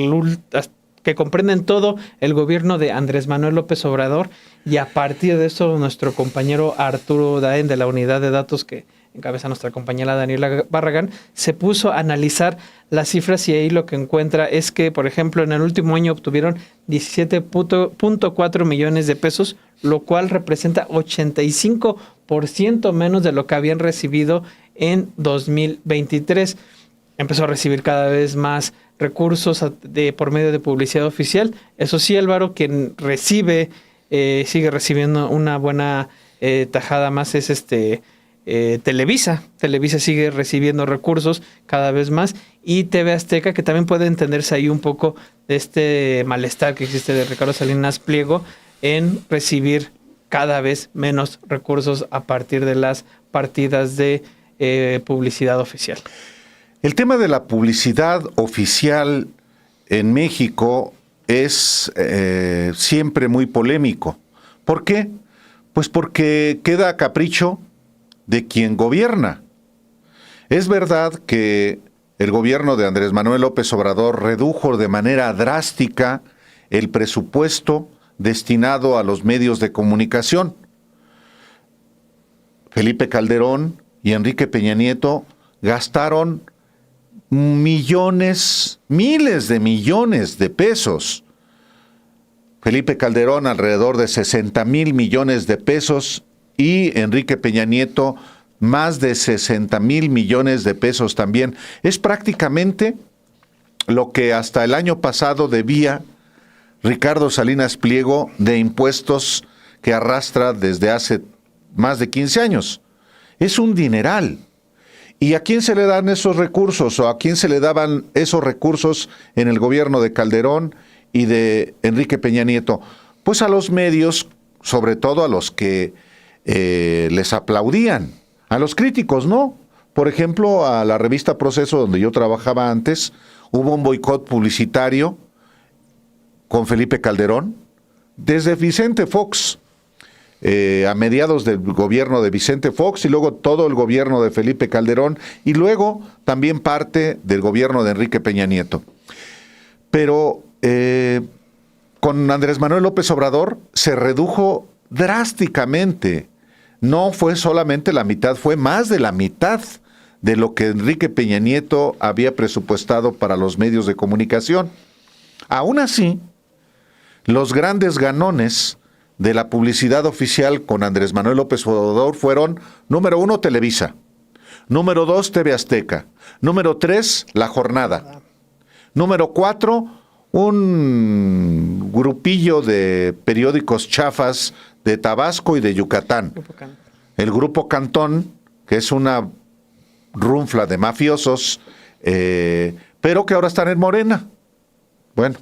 que comprenden todo el gobierno de Andrés Manuel López Obrador, y a partir de eso nuestro compañero Arturo Daen, de la unidad de datos que encabeza nuestra compañera Daniela Barragán, se puso a analizar las cifras, y ahí lo que encuentra es que, por ejemplo, en el último año obtuvieron 17.4 millones de pesos, lo cual representa 85% menos de lo que habían recibido en 2023. Empezó a recibir cada vez más recursos por medio de publicidad oficial. Eso sí, Álvaro, quien sigue recibiendo una buena tajada más es Televisa. Televisa sigue recibiendo recursos cada vez más, y TV Azteca, que también puede entenderse ahí un poco de este malestar que existe de Ricardo Salinas Pliego en recibir cada vez menos recursos a partir de las partidas de publicidad oficial. El tema de la publicidad oficial en México es siempre muy polémico. ¿Por qué? Pues porque queda a capricho de quien gobierna. Es verdad que el gobierno de Andrés Manuel López Obrador redujo de manera drástica el presupuesto destinado a los medios de comunicación. Felipe Calderón y Enrique Peña Nieto gastaron millones, miles de millones de pesos. Felipe Calderón alrededor de 60,000 millones de pesos y Enrique Peña Nieto más de 60,000 millones de pesos también. Es prácticamente lo que hasta el año pasado debía Ricardo Salinas Pliego de impuestos que arrastra desde hace más de 15 años. Es un dineral. ¿Y a quién se le dan esos recursos o a quién se le daban esos recursos en el gobierno de Calderón y de Enrique Peña Nieto? Pues a los medios, sobre todo a los que les aplaudían, a los críticos, ¿no? Por ejemplo, a la revista Proceso, donde yo trabajaba antes, hubo un boicot publicitario con Felipe Calderón, desde Vicente Fox, a mediados del gobierno de Vicente Fox, y luego todo el gobierno de Felipe Calderón, y luego también parte del gobierno de Enrique Peña Nieto. Pero con Andrés Manuel López Obrador se redujo drásticamente. No fue solamente la mitad, fue más de la mitad de lo que Enrique Peña Nieto había presupuestado para los medios de comunicación. Aún así, los grandes ganones de la publicidad oficial con Andrés Manuel López Obrador fueron, número 1, Televisa, número 2, TV Azteca, número 3, La Jornada, número 4, un grupillo de periódicos chafas de Tabasco y de Yucatán, el Grupo Cantón, que es una runfla de mafiosos, pero que ahora están en Morena. Bueno,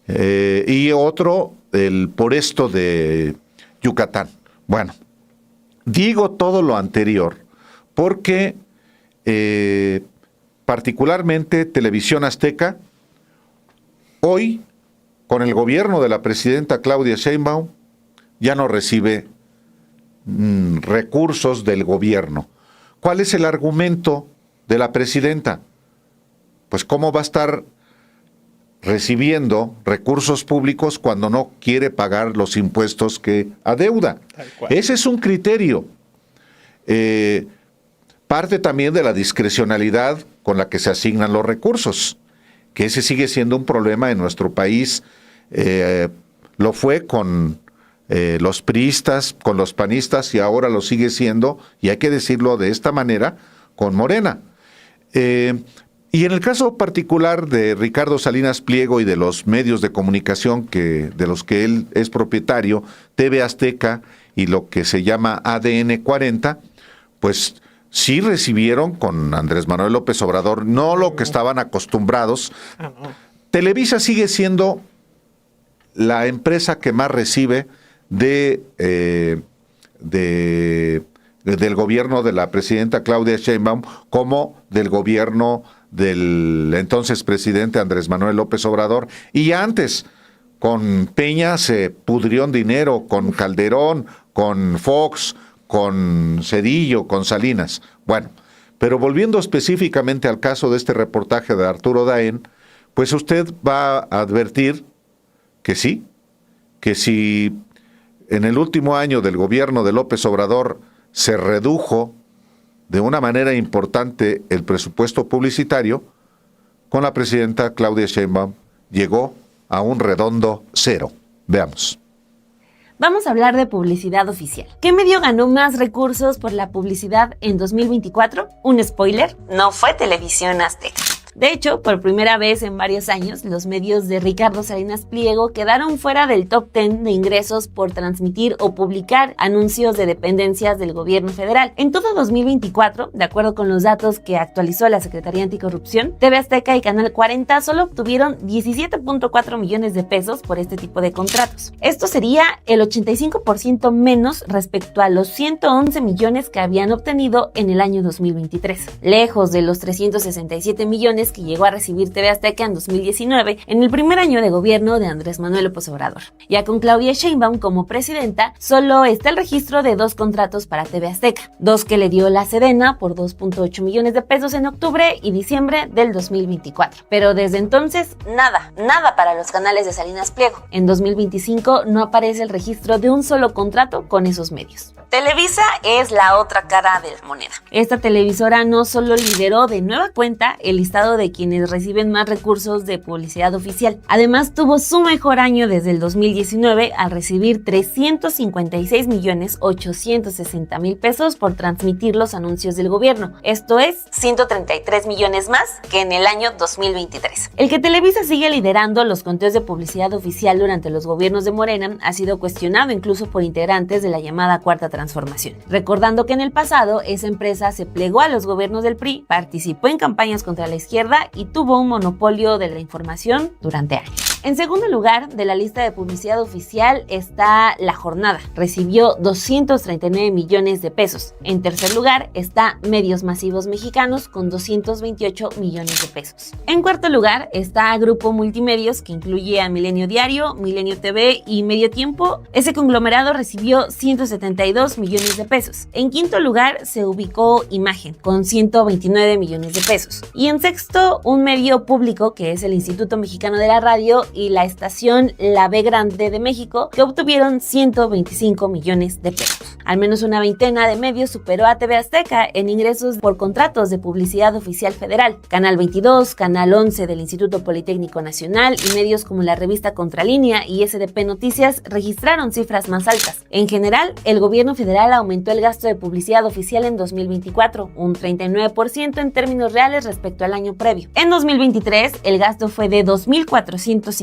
y otro, el Por Esto de Yucatán. Bueno, digo todo lo anterior porque particularmente Televisión Azteca, hoy, con el gobierno de la presidenta Claudia Sheinbaum, ya no recibe recursos del gobierno. ¿Cuál es el argumento de la presidenta? Pues cómo va a estar recibiendo recursos públicos cuando no quiere pagar los impuestos que adeuda. Ese es un criterio. Parte también de la discrecionalidad con la que se asignan los recursos, que ese sigue siendo un problema en nuestro país. Lo fue con los priistas, con los panistas, y ahora lo sigue siendo, y hay que decirlo de esta manera, con Morena. Y en el caso particular de Ricardo Salinas Pliego y de los medios de comunicación de los que él es propietario, TV Azteca y lo que se llama ADN 40, pues sí recibieron con Andrés Manuel López Obrador, no lo que estaban acostumbrados. Televisa sigue siendo la empresa que más recibe del gobierno de la presidenta Claudia Sheinbaum, como del gobierno del entonces presidente Andrés Manuel López Obrador. Y antes, con Peña se pudrió en dinero, con Calderón, con Fox, con Cedillo, con Salinas. Bueno, pero volviendo específicamente al caso de este reportaje de Arturo Daen, pues usted va a advertir que sí, que si en el último año del gobierno de López Obrador se redujo de una manera importante el presupuesto publicitario, con la presidenta Claudia Sheinbaum llegó a un redondo cero. Veamos. Vamos a hablar de publicidad oficial. ¿Qué medio ganó más recursos por la publicidad en 2024? Un spoiler, no fue Televisión Azteca. De hecho, por primera vez en varios años, los medios de Ricardo Salinas Pliego quedaron fuera del top 10 de ingresos por transmitir o publicar anuncios de dependencias del gobierno federal. En todo 2024, de acuerdo con los datos que actualizó la Secretaría Anticorrupción, TV Azteca y Canal 40 solo obtuvieron 17.4 millones de pesos por este tipo de contratos. Esto sería el 85% menos respecto a los 111 millones que habían obtenido en el año 2023, lejos de los 367 millones que llegó a recibir TV Azteca en 2019, en el primer año de gobierno de Andrés Manuel López Obrador. Ya con Claudia Sheinbaum como presidenta, solo está el registro de 2 contratos para TV Azteca, 2 que le dio la Sedena por 2.8 millones de pesos en octubre y diciembre del 2024. Pero desde entonces, nada para los canales de Salinas Pliego. En 2025 no aparece el registro de un solo contrato con esos medios. Televisa es la otra cara de la moneda. Esta televisora no solo lideró de nueva cuenta el listado de quienes reciben más recursos de publicidad oficial, además tuvo su mejor año desde el 2019 al recibir 356.860.000 pesos por transmitir los anuncios del gobierno. Esto es 133 millones más que en el año 2023. El que Televisa sigue liderando los conteos de publicidad oficial durante los gobiernos de Morena ha sido cuestionado incluso por integrantes de la llamada Cuarta Transformación, recordando que en el pasado esa empresa se plegó a los gobiernos del PRI, participó en campañas contra la izquierda y tuvo un monopolio de la información durante años. En segundo lugar de la lista de publicidad oficial está La Jornada, recibió 239 millones de pesos. En tercer lugar está Medios Masivos Mexicanos con 228 millones de pesos. En cuarto lugar está Grupo Multimedios, que incluye a Milenio Diario, Milenio TV y Medio Tiempo. Ese conglomerado recibió 172 millones de pesos. En quinto lugar se ubicó Imagen con 129 millones de pesos. Y en sexto, un medio público que es el Instituto Mexicano de la Radio y la estación La B Grande de México, que obtuvieron 125 millones de pesos. Al menos una veintena de medios superó a TV Azteca en ingresos por contratos de publicidad oficial federal. Canal 22, Canal 11 del Instituto Politécnico Nacional y medios como la revista Contralínea y SDP Noticias registraron cifras más altas. En general, el gobierno federal aumentó el gasto de publicidad oficial en 2024, un 39% en términos reales respecto al año previo. En 2023, el gasto fue de 2.459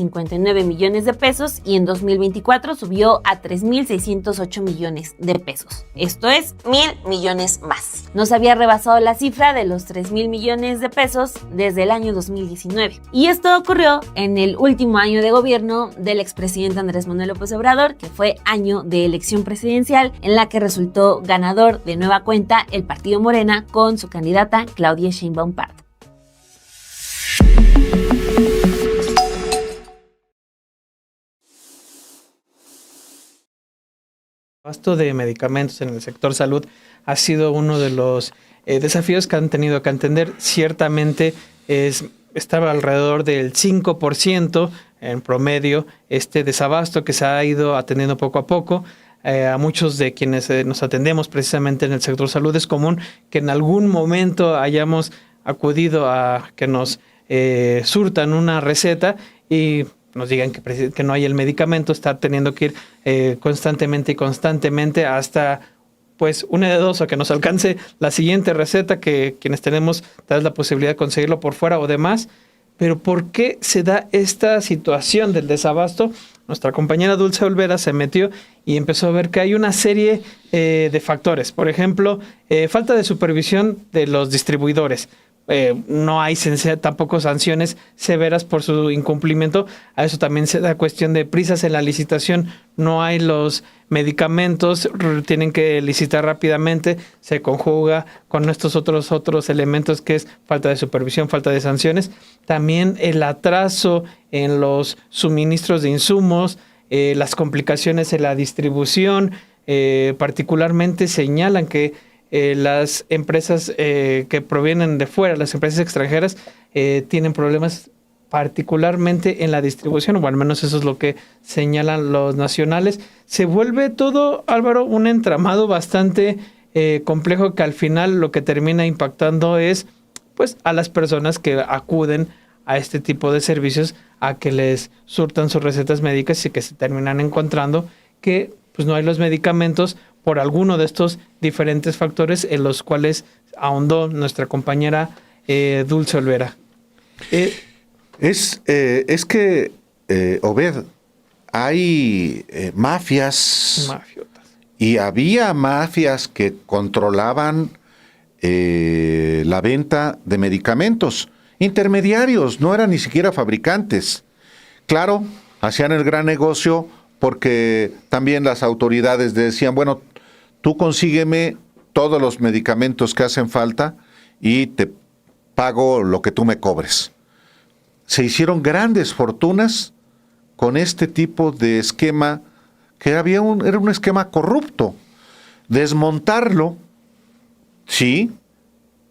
millones de pesos y en 2024 subió a 3.608 millones de pesos. Esto es 1.000 millones más. No se había rebasado la cifra de los 3.000 millones de pesos desde el año 2019. Y esto ocurrió en el último año de gobierno del expresidente Andrés Manuel López Obrador, que fue año de elección presidencial en la que resultó ganador de nueva cuenta el partido Morena con su candidata Claudia Sheinbaum Pardo. El gasto de medicamentos en el sector salud ha sido uno de los desafíos que han tenido que atender. Ciertamente estaba alrededor del 5% en promedio este desabasto que se ha ido atendiendo poco a poco. A muchos de quienes nos atendemos precisamente en el sector salud es común que en algún momento hayamos acudido a que nos surtan una receta y nos digan que no hay el medicamento, estar teniendo que ir constantemente hasta pues una de dos, o que nos alcance la siguiente receta, que quienes tenemos tal vez la posibilidad de conseguirlo por fuera o demás. Pero ¿por qué se da esta situación del desabasto? Nuestra compañera Dulce Olvera se metió y empezó a ver que hay una serie de factores. Por ejemplo, falta de supervisión de los distribuidores. No hay tampoco sanciones severas por su incumplimiento. A eso también se da cuestión de prisas en la licitación. No hay los medicamentos, tienen que licitar rápidamente. Se conjuga con estos otros elementos que es falta de supervisión, falta de sanciones. También el atraso en los suministros de insumos, las complicaciones en la distribución, particularmente señalan que las empresas que provienen de fuera, las empresas extranjeras, tienen problemas particularmente en la distribución, o al menos eso es lo que señalan los nacionales. Se vuelve todo, Álvaro, un entramado bastante complejo que al final lo que termina impactando es pues a las personas que acuden a este tipo de servicios a que les surtan sus recetas médicas y que se terminan encontrando que pues no hay los medicamentos por alguno de estos diferentes factores en los cuales ahondó nuestra compañera Dulce Olvera. Es que, Obed, hay mafias. Mafiotas. Y había mafias que controlaban la venta de medicamentos. Intermediarios, no eran ni siquiera fabricantes. Claro, hacían el gran negocio porque también las autoridades decían, bueno, tú consígueme todos los medicamentos que hacen falta y te pago lo que tú me cobres. Se hicieron grandes fortunas con este tipo de esquema que era un esquema corrupto. Desmontarlo, sí,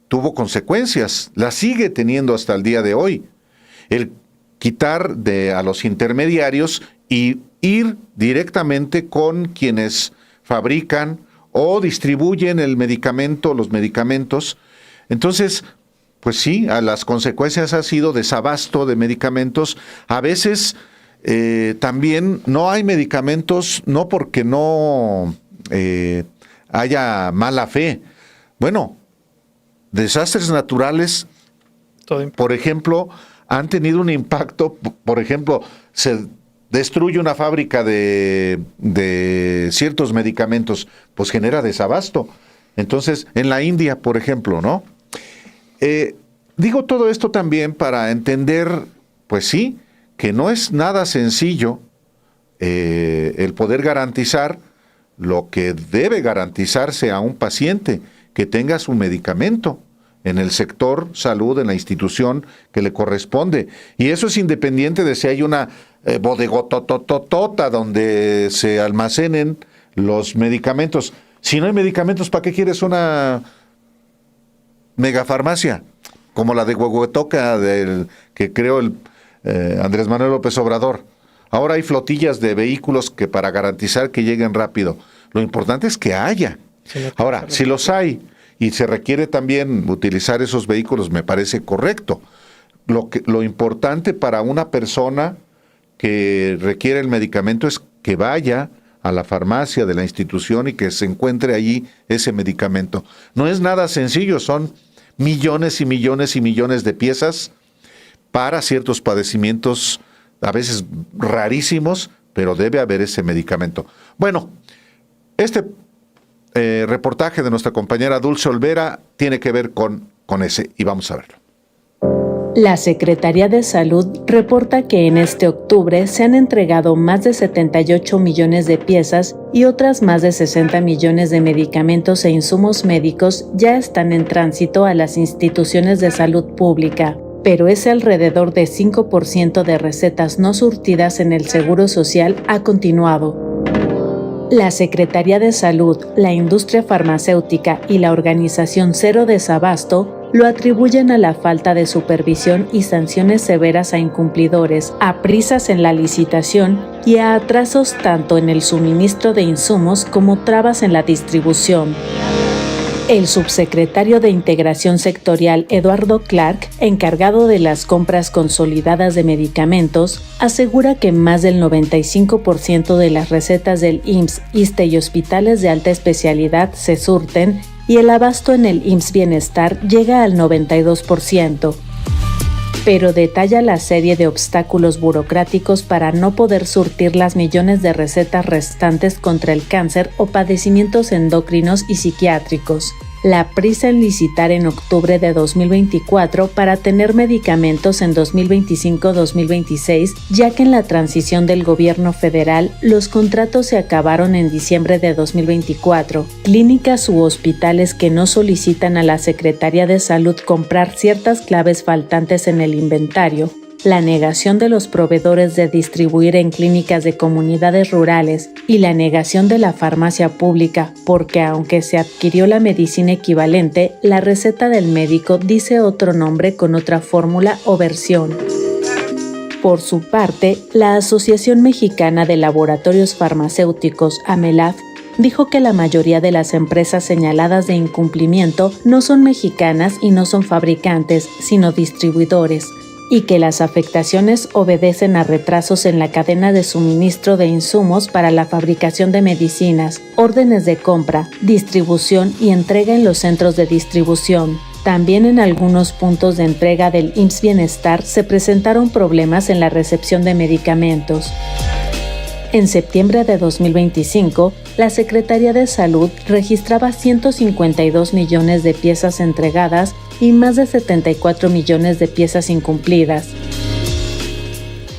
tuvo consecuencias, las sigue teniendo hasta el día de hoy. El quitar a los intermediarios y ir directamente con quienes fabrican o distribuyen el medicamento, los medicamentos. Entonces, pues sí, a las consecuencias ha sido desabasto de medicamentos. A veces también no hay medicamentos, no porque no haya mala fe. Bueno, desastres naturales, por ejemplo, han tenido un impacto. Por ejemplo, se destruye una fábrica de ciertos medicamentos, pues genera desabasto. Entonces, en la India, por ejemplo, ¿no? Digo todo esto también para entender, pues sí, que no es nada sencillo el poder garantizar lo que debe garantizarse a un paciente, que tenga su medicamento en el sector salud, en la institución que le corresponde. Y eso es independiente de si hay una bodegotototota donde se almacenen los medicamentos. Si no hay medicamentos, ¿para qué quieres una megafarmacia como la de Huehuetoca que creó el Andrés Manuel López Obrador? Ahora hay flotillas de vehículos que para garantizar que lleguen rápido. Lo importante es que haya. Ahora, si los hay y se requiere también utilizar esos vehículos, me parece correcto. Lo importante para una persona que requiere el medicamento es que vaya a la farmacia de la institución y que se encuentre allí ese medicamento. No es nada sencillo, son millones y millones y millones de piezas para ciertos padecimientos, a veces rarísimos, pero debe haber ese medicamento. Bueno, este reportaje de nuestra compañera Dulce Olvera tiene que ver con ese, y vamos a verlo. La Secretaría de Salud reporta que en este octubre se han entregado más de 78 millones de piezas y otras más de 60 millones de medicamentos e insumos médicos ya están en tránsito a las instituciones de salud pública, pero ese alrededor de 5% de recetas no surtidas en el Seguro Social ha continuado. La Secretaría de Salud, la industria farmacéutica y la organización Cero Desabasto lo atribuyen a la falta de supervisión y sanciones severas a incumplidores, a prisas en la licitación y a atrasos tanto en el suministro de insumos como trabas en la distribución. El subsecretario de Integración Sectorial, Eduardo Clark, encargado de las compras consolidadas de medicamentos, asegura que más del 95% de las recetas del IMSS, ISSSTE y hospitales de alta especialidad se surten y el abasto en el IMSS Bienestar llega al 92%. Pero detalla la serie de obstáculos burocráticos para no poder surtir las millones de recetas restantes contra el cáncer o padecimientos endocrinos y psiquiátricos. La prisa en licitar en octubre de 2024 para tener medicamentos en 2025-2026, ya que en la transición del gobierno federal los contratos se acabaron en diciembre de 2024. Clínicas u hospitales que no solicitan a la Secretaría de Salud comprar ciertas claves faltantes en el inventario, la negación de los proveedores de distribuir en clínicas de comunidades rurales y la negación de la farmacia pública porque aunque se adquirió la medicina equivalente, la receta del médico dice otro nombre con otra fórmula o versión. Por su parte, la Asociación Mexicana de Laboratorios Farmacéuticos, AMELAF, dijo que la mayoría de las empresas señaladas de incumplimiento no son mexicanas y no son fabricantes, sino distribuidores, y que las afectaciones obedecen a retrasos en la cadena de suministro de insumos para la fabricación de medicinas, órdenes de compra, distribución y entrega en los centros de distribución. También en algunos puntos de entrega del IMSS Bienestar se presentaron problemas en la recepción de medicamentos. En septiembre de 2025, la Secretaría de Salud registraba 152 millones de piezas entregadas y más de 74 millones de piezas incumplidas.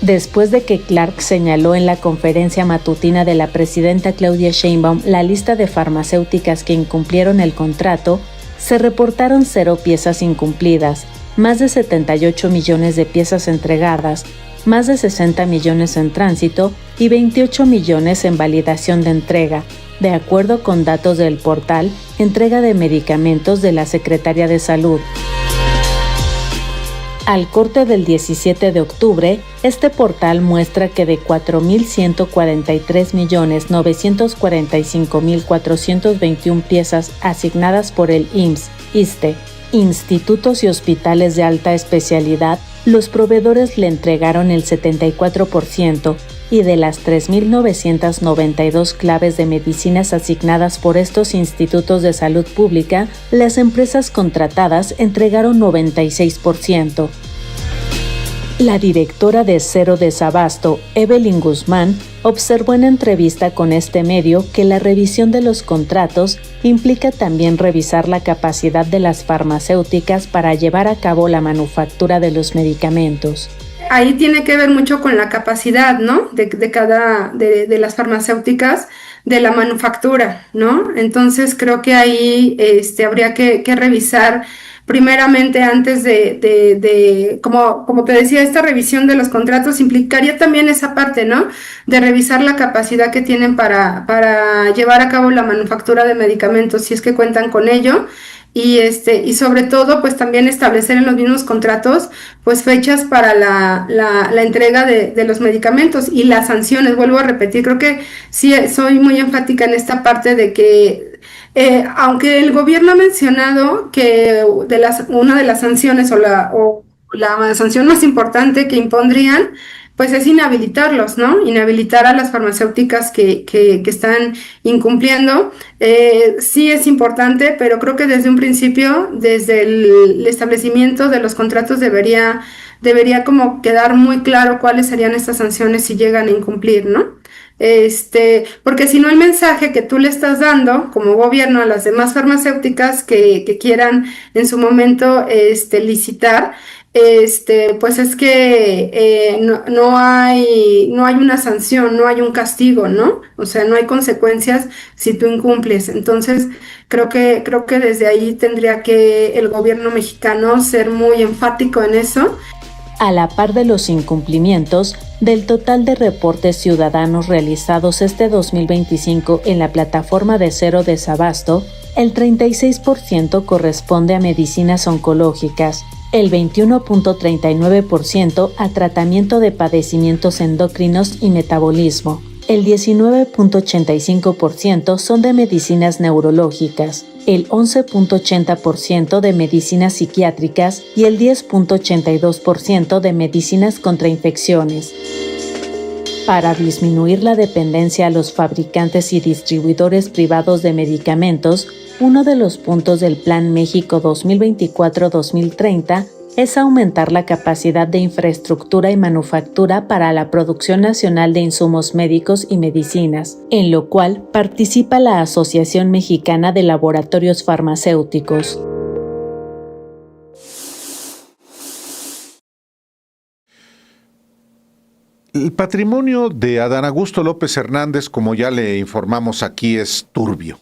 Después de que Clark señaló en la conferencia matutina de la presidenta Claudia Sheinbaum la lista de farmacéuticas que incumplieron el contrato, se reportaron 0 piezas incumplidas, más de 78 millones de piezas entregadas, más de 60 millones en tránsito y 28 millones en validación de entrega, de acuerdo con datos del portal Entrega de Medicamentos de la Secretaría de Salud. Al corte del 17 de octubre, este portal muestra que de 4.143.945.421 piezas asignadas por el IMSS, ISSSTE, institutos y hospitales de alta especialidad, los proveedores le entregaron el 74%, y de las 3.992 claves de medicinas asignadas por estos institutos de salud pública, las empresas contratadas entregaron 96%. La directora de Cero Desabasto, Evelyn Guzmán, observó en entrevista con este medio que la revisión de los contratos implica también revisar la capacidad de las farmacéuticas para llevar a cabo la manufactura de los medicamentos. Ahí tiene que ver mucho con la capacidad, ¿no? de las farmacéuticas de la manufactura, ¿no? Entonces creo que ahí habría que revisar primeramente antes como te decía, esta revisión de los contratos implicaría también esa parte, ¿no? De revisar la capacidad que tienen para llevar a cabo la manufactura de medicamentos, si es que cuentan con ello. Y sobre todo pues también establecer en los mismos contratos pues fechas para la entrega de los medicamentos y las sanciones. Vuelvo a repetir, creo que sí soy muy enfática en esta parte de que aunque el gobierno ha mencionado que una de las sanciones o la sanción más importante que impondrían pues es inhabilitarlos, ¿no? Inhabilitar a las farmacéuticas que están incumpliendo. Sí es importante, pero creo que desde un principio, desde el establecimiento de los contratos debería como quedar muy claro cuáles serían estas sanciones si llegan a incumplir, ¿no? Porque si no el mensaje que tú le estás dando como gobierno a las demás farmacéuticas que quieran en su momento licitar, pues es que no hay una sanción, no hay un castigo, ¿no? O sea, no hay consecuencias si tú incumples. Entonces, creo que desde ahí tendría que el gobierno mexicano ser muy enfático en eso. A la par de los incumplimientos, del total de reportes ciudadanos realizados este 2025 en la plataforma de Cero Desabasto, el 36% corresponde a medicinas oncológicas, el 21.39% a tratamiento de padecimientos endocrinos y metabolismo, el 19.85% son de medicinas neurológicas, el 11.80% de medicinas psiquiátricas y el 10.82% de medicinas contra infecciones. Para disminuir la dependencia a los fabricantes y distribuidores privados de medicamentos, uno de los puntos del Plan México 2024-2030 es aumentar la capacidad de infraestructura y manufactura para la producción nacional de insumos médicos y medicinas, en lo cual participa la Asociación Mexicana de Laboratorios Farmacéuticos. El patrimonio de Adán Augusto López Hernández, como ya le informamos aquí, es turbio.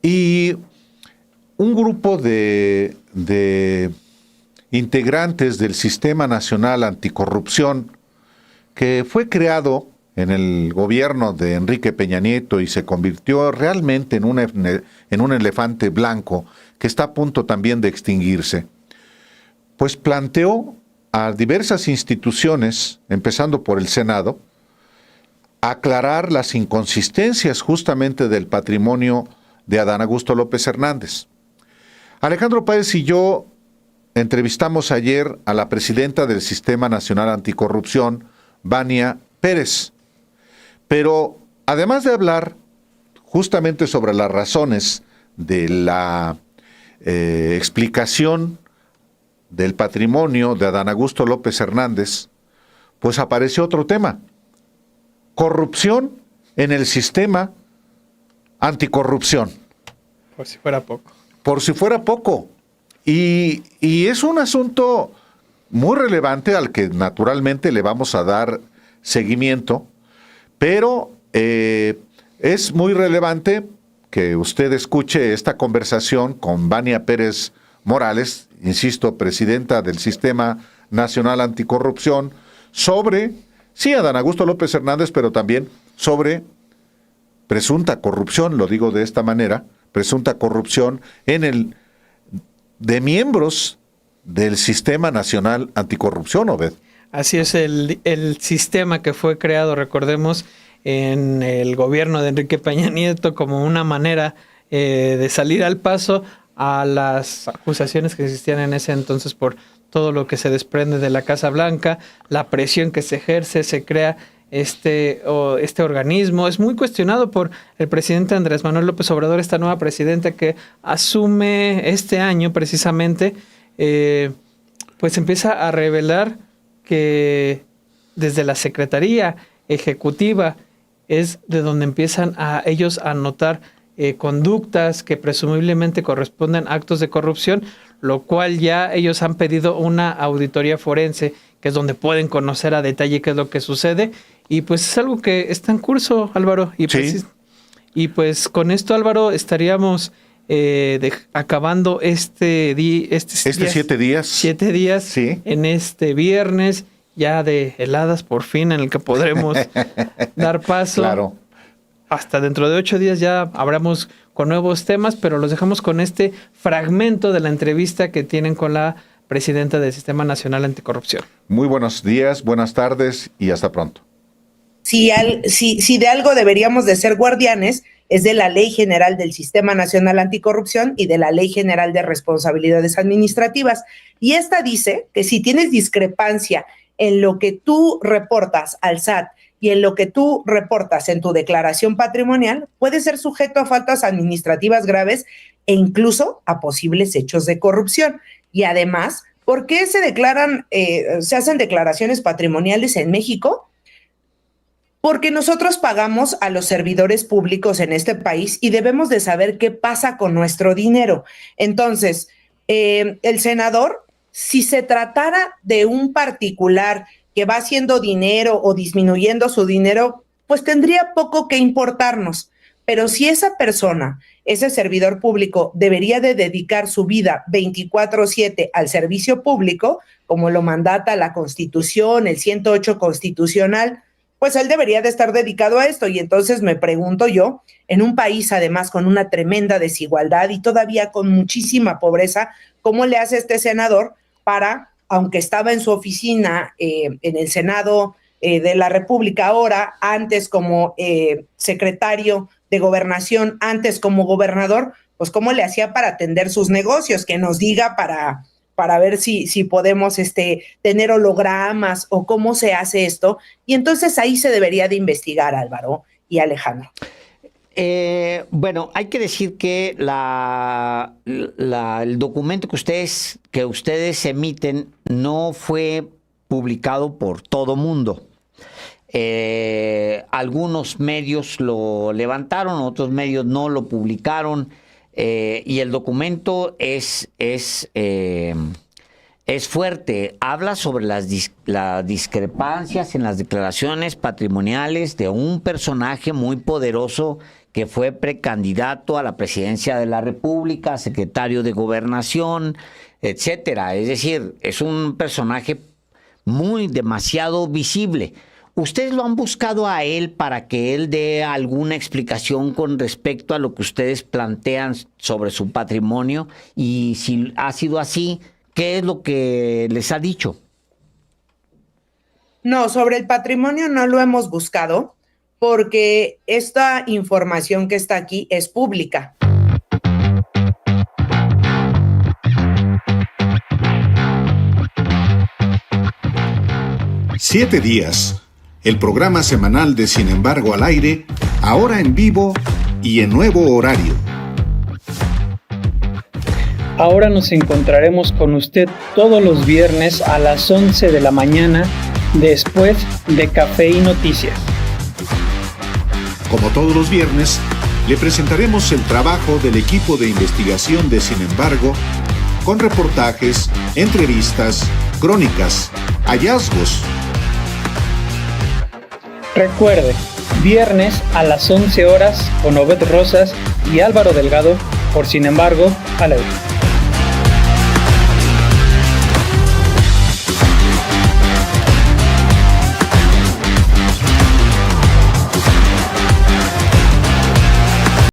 Y un grupo de integrantes del Sistema Nacional Anticorrupción, que fue creado en el gobierno de Enrique Peña Nieto y se convirtió realmente en un elefante blanco que está a punto también de extinguirse, pues planteó a diversas instituciones, empezando por el Senado, aclarar las inconsistencias justamente del patrimonio de Adán Augusto López Hernández. Alejandro Páez y yo entrevistamos ayer a la presidenta del Sistema Nacional Anticorrupción, Vania Pérez. Pero además de hablar justamente sobre las razones de la explicación del patrimonio de Adán Augusto López Hernández, pues apareció otro tema: corrupción en el sistema anticorrupción. Por si fuera poco. Por si fuera poco. Y es un asunto muy relevante al que naturalmente le vamos a dar seguimiento, pero es muy relevante que usted escuche esta conversación con Vania Pérez Morales, insisto, presidenta del Sistema Nacional Anticorrupción, sobre, sí, Adán Augusto López Hernández, pero también sobre presunta corrupción, lo digo de esta manera, presunta corrupción de miembros del Sistema Nacional Anticorrupción, Obed. Así es, el sistema que fue creado, recordemos, en el gobierno de Enrique Peña Nieto como una manera de salir al paso a las acusaciones que existían en ese entonces por todo lo que se desprende de la Casa Blanca, la presión que se ejerce, se crea este organismo. Es muy cuestionado por el presidente Andrés Manuel López Obrador, esta nueva presidenta que asume este año precisamente, pues empieza a revelar que desde la Secretaría Ejecutiva es de donde empiezan a ellos a notar conductas que presumiblemente corresponden a actos de corrupción, lo cual ya ellos han pedido una auditoría forense, que es donde pueden conocer a detalle qué es lo que sucede, y pues es algo que está en curso, Álvaro, y pues, sí. Y pues con esto, Álvaro, estaríamos acabando este 7 días. 7 días, sí, en este viernes ya de heladas por fin, en el que podremos dar paso. Claro. Hasta dentro de 8 días ya hablamos con nuevos temas, pero los dejamos con este fragmento de la entrevista que tienen con la presidenta del Sistema Nacional Anticorrupción. Muy buenos días, buenas tardes y hasta pronto. Si de algo deberíamos de ser guardianes, es de la Ley General del Sistema Nacional Anticorrupción y de la Ley General de Responsabilidades Administrativas. Y esta dice que si tienes discrepancia en lo que tú reportas al SAT y en lo que tú reportas en tu declaración patrimonial, puede ser sujeto a faltas administrativas graves e incluso a posibles hechos de corrupción. Y además, ¿por qué se hacen declaraciones patrimoniales en México? Porque nosotros pagamos a los servidores públicos en este país y debemos de saber qué pasa con nuestro dinero. Entonces, el senador, si se tratara de un particular que va haciendo dinero o disminuyendo su dinero, pues tendría poco que importarnos. Pero si esa persona, ese servidor público, debería de dedicar su vida 24/7 al servicio público, como lo mandata la Constitución, el 108 constitucional, pues él debería de estar dedicado a esto. Y entonces me pregunto yo, en un país además con una tremenda desigualdad y todavía con muchísima pobreza, ¿cómo le hace este senador para, aunque estaba en su oficina en el Senado de la República ahora, antes como secretario de Gobernación, antes como gobernador, pues cómo le hacía para atender sus negocios? Que nos diga para ver si podemos tener hologramas o cómo se hace esto. Y entonces ahí se debería de investigar, Álvaro y Alejandro. Bueno, hay que decir que el documento que ustedes emiten no fue publicado por todo mundo. Algunos medios lo levantaron, otros medios no lo publicaron. Y el documento es fuerte. Habla sobre las discrepancias en las declaraciones patrimoniales de un personaje muy poderoso que fue precandidato a la presidencia de la República, secretario de Gobernación, etcétera. Es decir, es un personaje demasiado visible. ¿Ustedes lo han buscado a él para que él dé alguna explicación con respecto a lo que ustedes plantean sobre su patrimonio? Y si ha sido así, ¿qué es lo que les ha dicho? No, sobre el patrimonio no lo hemos buscado porque esta información que está aquí es pública. Siete días. El programa semanal de Sin embargo al aire, ahora en vivo y en nuevo horario. Ahora nos encontraremos con usted todos los viernes a las 11 de la mañana, después de Café y Noticias. Como todos los viernes, le presentaremos el trabajo del equipo de investigación de Sin embargo, con reportajes, entrevistas, crónicas, hallazgos. Recuerde, viernes a las 11 horas con Obed Rosas y Álvaro Delgado, por Sin embargo, al aire.